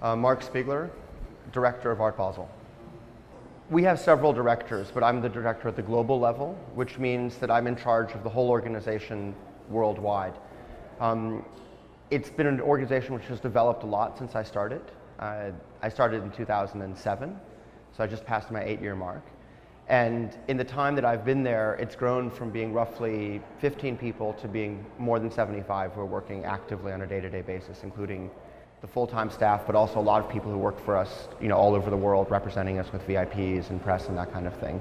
Marc Spiegler, director of Art Basel. We have several directors, but I'm the director at the global level, which means that I'm in charge of the whole organization worldwide. It's been an organization which has developed a lot since I started. I started in 2007, so I just passed my 8-year mark. And in the time that I've been there, it's grown from being roughly 15 people to being more than 75 who are working actively on a day-to-day basis, including the full-time staff, but also a lot of people who work for us, all over the world, representing us with VIPs and press and that kind of thing.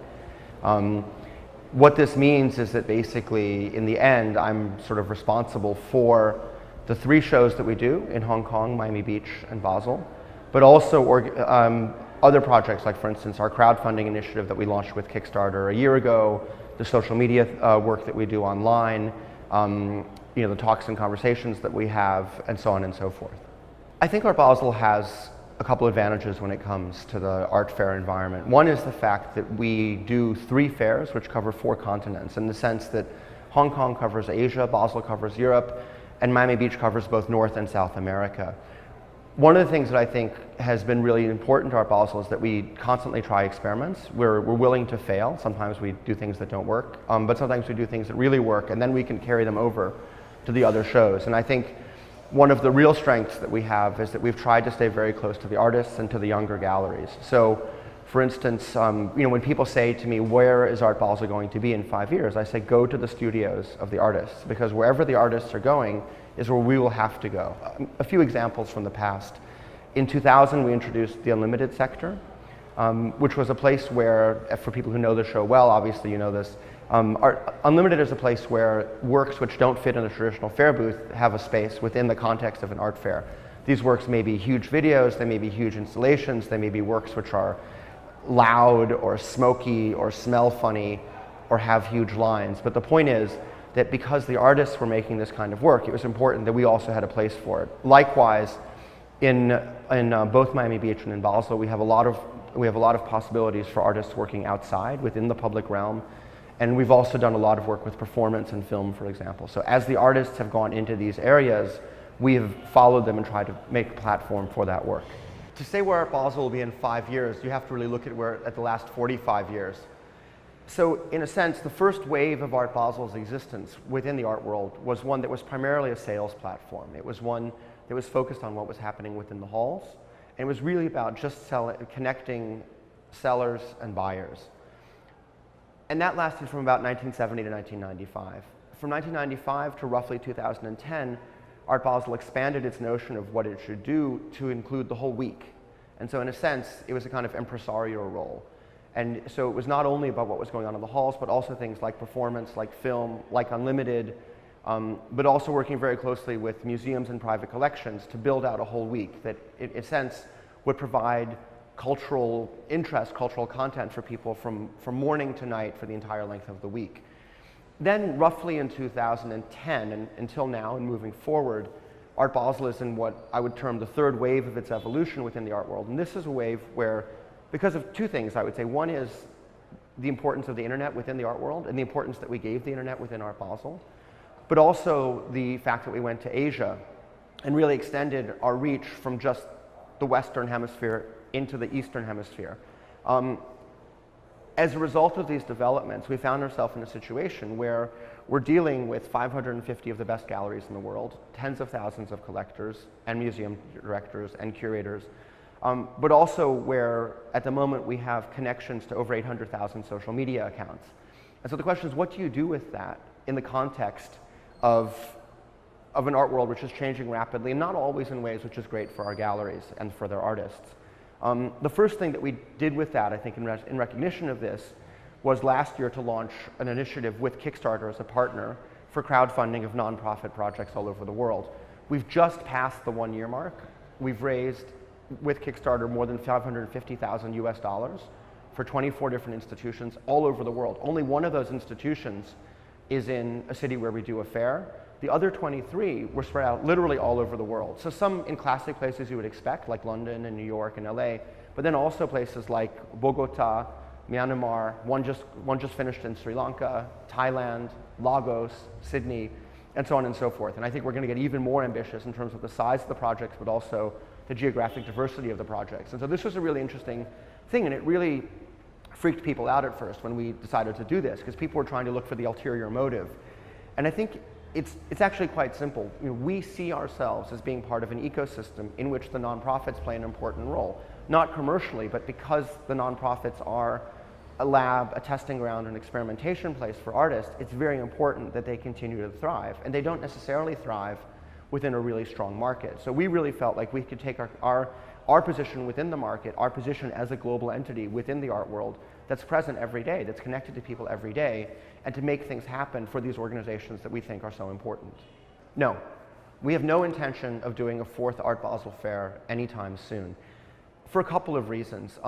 What this means is that basically, in the end, I'm sort of responsible for the 3 shows that we do in Hong Kong, Miami Beach, and Basel, but also other projects, like for instance, our crowdfunding initiative that we launched with Kickstarter a year ago, the social media work that we do online, the talks and conversations that we have, and so on and so forth. I think Art Basel has a couple advantages when it comes to the art fair environment. One is the fact that we do 3 fairs which cover 4 continents, in the sense that Hong Kong covers Asia, Basel covers Europe, and Miami Beach covers both North and South America. One of the things that I think has been really important to Art Basel is that we constantly try experiments. We're willing to fail. Sometimes we do things that don't work, but sometimes we do things that really work, and then we can carry them over to the other shows. And I think one of the real strengths that we have is that we've tried to stay very close to the artists and to the younger galleries. So, for instance, when people say to me, where is Art Basel going to be in 5 years? I say, go to the studios of the artists, because wherever the artists are going is where we will have to go. A few examples from the past. In 2000, we introduced the Unlimited sector, which was a place where, for people who know the show well, obviously you know this, Unlimited is a place where works which don't fit in a traditional fair booth have a space within the context of an art fair. These works may be huge videos, they may be huge installations, they may be works which are loud or smoky or smell funny or have huge lines. But the point is that because the artists were making this kind of work, it was important that we also had a place for it. Likewise, in both Miami Beach and in Basel, we have a lot of possibilities for artists working outside within the public realm. And we've also done a lot of work with performance and film, for example. So as the artists have gone into these areas, we have followed them and tried to make a platform for that work. To say where Art Basel will be in 5 years, you have to really look at the last 45 years. So in a sense, the first wave of Art Basel's existence within the art world was one that was primarily a sales platform. It was one that was focused on what was happening within the halls. And it was really about just connecting sellers and buyers. And that lasted from about 1970 to 1995. From 1995 to roughly 2010, Art Basel expanded its notion of what it should do to include the whole week. And so in a sense, it was a kind of impresario role. And so it was not only about what was going on in the halls, but also things like performance, like film, like Unlimited, but also working very closely with museums and private collections to build out a whole week that, in a sense, would provide cultural interest, cultural content for people from morning to night for the entire length of the week. Then roughly in 2010 and until now and moving forward, Art Basel is in what I would term the 3rd wave of its evolution within the art world. And this is a wave where, because of 2 things I would say. One is the importance of the internet within the art world and the importance that we gave the internet within Art Basel, but also the fact that we went to Asia and really extended our reach from just the Western Hemisphere into the Eastern Hemisphere. As a result of these developments, we found ourselves in a situation where we're dealing with 550 of the best galleries in the world, tens of thousands of collectors and museum directors and curators, but also where, at the moment, we have connections to over 800,000 social media accounts. And so the question is, what do you do with that in the context of an art world which is changing rapidly, and not always in ways which is great for our galleries and for their artists? The first thing that we did with that, I think, in recognition of this, was last year to launch an initiative with Kickstarter as a partner for crowdfunding of nonprofit projects all over the world. We've just passed the 1-year mark. We've raised, with Kickstarter, more than $550,000 US for 24 different institutions all over the world. Only one of those institutions is in a city where we do a fair. The other 23 were spread out literally all over the world. So some in classic places you would expect, like London and New York and LA, but then also places like Bogota, Myanmar, one just finished in Sri Lanka, Thailand, Lagos, Sydney, and so on and so forth. And I think we're going to get even more ambitious in terms of the size of the projects, but also the geographic diversity of the projects. And so this was a really interesting thing, and it really freaked people out at first when we decided to do this, because people were trying to look for the ulterior motive. And I think it's actually quite simple. You know, we see ourselves as being part of an ecosystem in which the nonprofits play an important role, not commercially, but because the nonprofits are a lab, a testing ground, an experimentation place for artists, it's very important that they continue to thrive. And they don't necessarily thrive within a really strong market. So we really felt like we could take our position within the market, our position as a global entity within the art world that's present every day, that's connected to people every day, and to make things happen for these organizations that we think are so important. No, we have no intention of doing a fourth Art Basel Fair anytime soon, for a couple of reasons.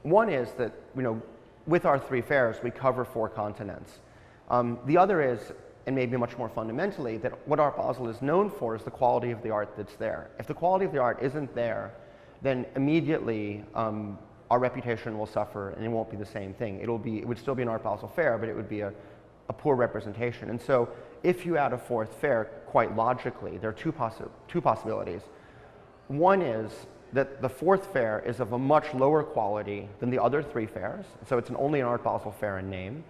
One is that, you know, with our 3 fairs, we cover 4 continents. The other is, and maybe much more fundamentally, that what Art Basel is known for is the quality of the art that's there. If the quality of the art isn't there, then immediately our reputation will suffer, and it won't be the same thing. It would still be an Art Basel Fair, but it would be a poor representation. And so if you add a 4th fair, quite logically, there are two possibilities. One is that the 4th fair is of a much lower quality than the other 3 fairs, so it's only an Art Basel Fair in name.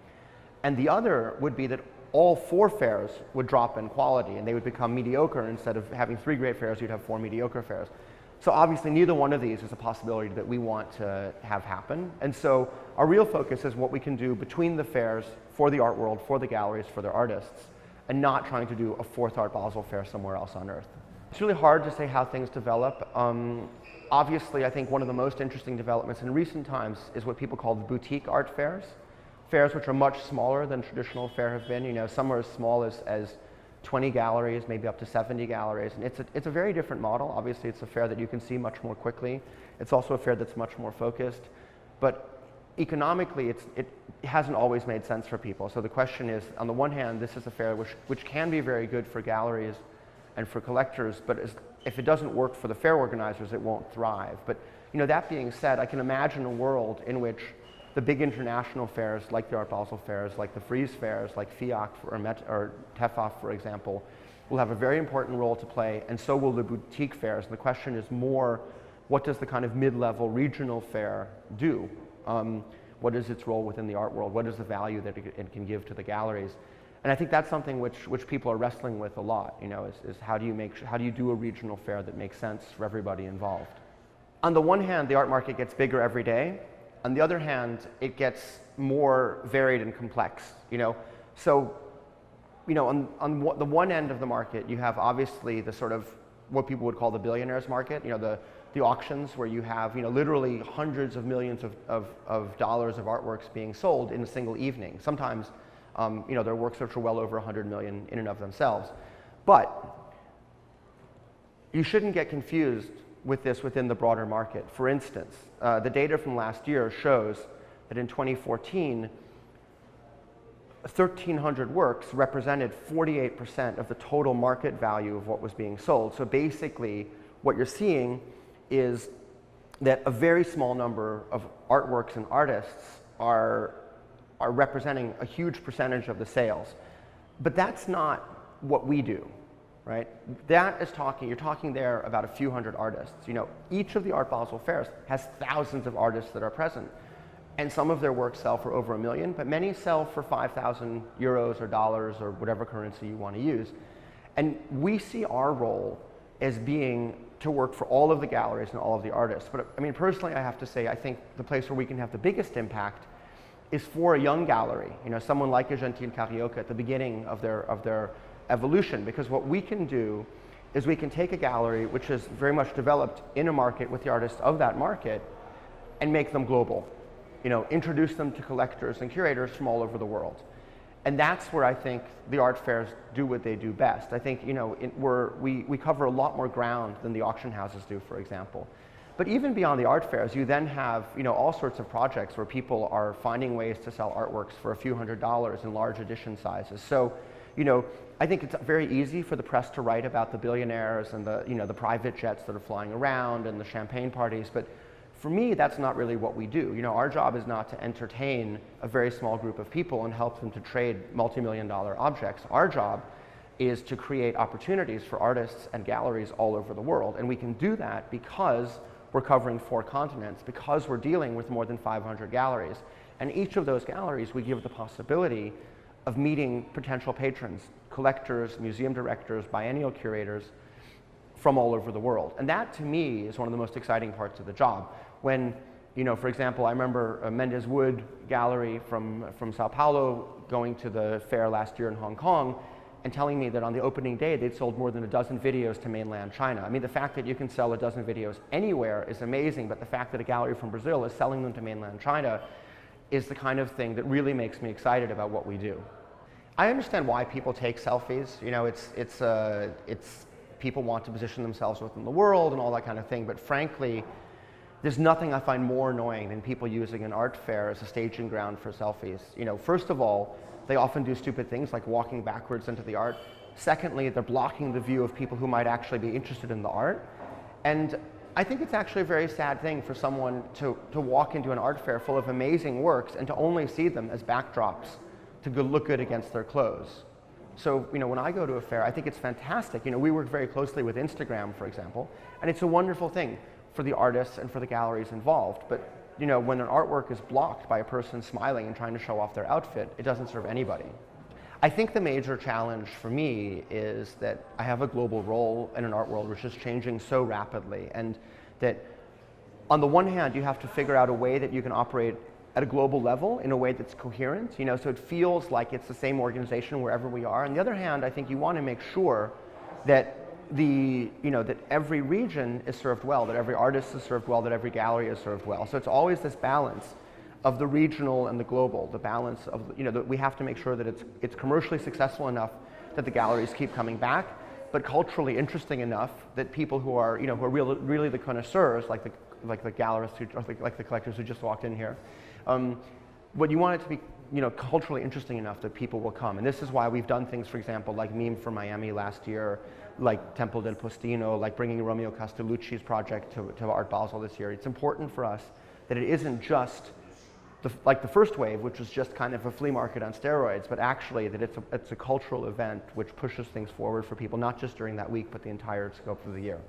And the other would be that all 4 fairs would drop in quality, and they would become mediocre. Instead of having 3 great fairs, you'd have 4 mediocre fairs. So obviously neither one of these is a possibility that we want to have happen. And so our real focus is what we can do between the fairs for the art world, for the galleries, for their artists, and not trying to do a 4th Art Basel Fair somewhere else on earth. It's really hard to say how things develop. Obviously, I think one of the most interesting developments in recent times is what people call the boutique art fairs. Fairs which are much smaller than traditional fair have been. You know, some are as small as 20 galleries, maybe up to 70 galleries. And it's a very different model. Obviously, it's a fair that you can see much more quickly. It's also a fair that's much more focused. But economically, it hasn't always made sense for people. So the question is, on the one hand, this is a fair which can be very good for galleries and for collectors, but if it doesn't work for the fair organizers, it won't thrive. But you know, that being said, I can imagine a world in which the big international fairs, like the Art Basel fairs, like the Frieze fairs, like FIAC or TEFAF, for example, will have a very important role to play, and so will the boutique fairs. And the question is more, what does the kind of mid-level regional fair do? What is its role within the art world? What is the value that it can give to the galleries? And I think that's something which people are wrestling with a lot, you know, is how do you do a regional fair that makes sense for everybody involved? On the one hand, the art market gets bigger every day. On the other hand, it gets more varied and complex, you know. So, you know, on the one end of the market, you have obviously the sort of what people would call the billionaires market, you know, the auctions where you have, you know, literally hundreds of millions of dollars of artworks being sold in a single evening. Sometimes, you know, there are works which are well over 100 million in and of themselves. But you shouldn't get confused with this within the broader market. For instance, the data from last year shows that in 2014, 1,300 works represented 48% of the total market value of what was being sold. So basically, what you're seeing is that a very small number of artworks and artists are representing a huge percentage of the sales. But that's not what we do, right? That is you're talking there about a few hundred artists. You know, each of the Art Basel fairs has thousands of artists that are present. And some of their works sell for over $1 million, but many sell for 5,000 euros or dollars or whatever currency you want to use. And we see our role as being to work for all of the galleries and all of the artists. But I mean, personally, I have to say, I think the place where we can have the biggest impact is for a young gallery, you know, someone like a Gentil Carioca at the beginning of their evolution. Because what we can do is we can take a gallery which is very much developed in a market with the artists of that market and make them global. You know, introduce them to collectors and curators from all over the world. And that's where I think the art fairs do what they do best. I think, you know, we cover a lot more ground than the auction houses do, for example. But even beyond the art fairs, you then have, you know, all sorts of projects where people are finding ways to sell artworks for a few $100s in large edition sizes. So, you know, I think it's very easy for the press to write about the billionaires and the, you know, the private jets that are flying around and the champagne parties, but for me, that's not really what we do. You know, our job is not to entertain a very small group of people and help them to trade multi-million-dollar objects. Our job is to create opportunities for artists and galleries all over the world. And we can do that because we're covering 4 continents, because we're dealing with more than 500 galleries. And each of those galleries, we give the possibility of meeting potential patrons, collectors, museum directors, biennial curators from all over the world. And that, to me, is one of the most exciting parts of the job. When, for example, I remember a Mendes Wood gallery from Sao Paulo going to the fair last year in Hong Kong and telling me that on the opening day they'd sold more than a dozen videos to mainland China. I mean, the fact that you can sell a dozen videos anywhere is amazing, but the fact that a gallery from Brazil is selling them to mainland China is the kind of thing that really makes me excited about what we do. I understand why people take selfies. It's people want to position themselves within the world and all that kind of thing, but frankly, there's nothing I find more annoying than people using an art fair as a staging ground for selfies. First of all, they often do stupid things like walking backwards into the art. Secondly, they're blocking the view of people who might actually be interested in the art. And I think it's actually a very sad thing for someone to walk into an art fair full of amazing works and to only see them as backdrops to look good against their clothes. So, when I go to a fair, I think it's fantastic. We work very closely with Instagram, for example, and it's a wonderful thing for the artists and for the galleries involved. But, when an artwork is blocked by a person smiling and trying to show off their outfit, it doesn't serve anybody. I think the major challenge for me is that I have a global role in an art world which is changing so rapidly, and that on the one hand, you have to figure out a way that you can operate at a global level in a way that's coherent, so it feels like it's the same organization wherever we are. On the other hand, I think you want to make sure that that every region is served well, that every artist is served well, that every gallery is served well. So it's always this balance of the regional and the global, the balance of, that we have to make sure that it's commercially successful enough that the galleries keep coming back, but culturally interesting enough that people who are, who are really the connoisseurs, like the gallerists or like the collectors who just walked in here, what you want it to be, culturally interesting enough that people will come. And this is why we've done things, for example, like Meme for Miami last year, like Temple del Postino, like bringing Romeo Castellucci's project to Art Basel this year. It's important for us that it isn't just like the first wave, which was just kind of a flea market on steroids, but actually that it's a cultural event which pushes things forward for people, not just during that week, but the entire scope of the year.